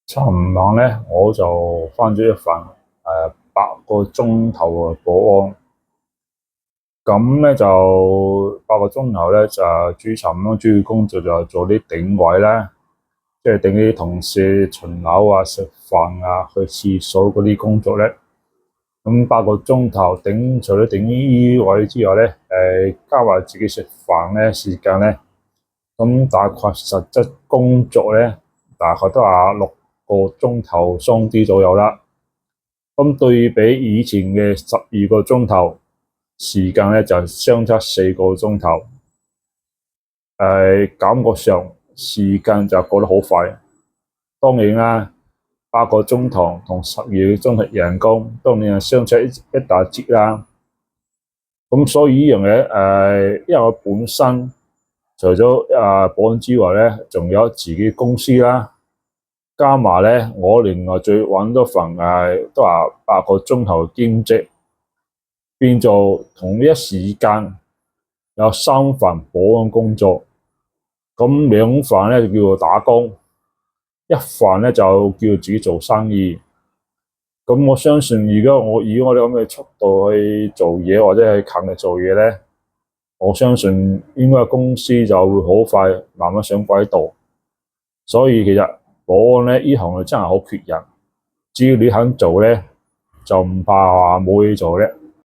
尋晚咧，我就返咗一份8個鐘頭嘅保安，咁咧就8個鐘頭咧就主要工作就係做啲頂位啦，即係頂啲同事巡樓啊、食飯啊、去廁所嗰啲工作咧。咁8個鐘頭除咗頂呢位之外咧，加埋自己食飯咧時間咧，咁大概實質工作咧，大概都係6個鐘頭鬆啲左右啦。咁對比以前嘅12個鐘頭時間咧，就相差4個鐘頭。感覺上時間就過得好快。當然啦，8個鐘頭同12個鐘頭人工當然係相差一大截啦。咁所以呢樣嘢因為我本身除咗保安之外咧，仲有自己公司啦，加埋咧我另外再揾多份都係8個鐘頭兼職，變做同一時間有3份保安工作。咁2份咧就叫做打工，一份咧就叫做自己做生意。咁我相信如果我以我哋咁嘅速度去做嘢，或者係勤力做嘢咧，我相信應該公司就會好快慢慢上軌道。所以其實保安咧呢行真係好缺人，只要你肯做咧，就唔怕話冇嘢做咧。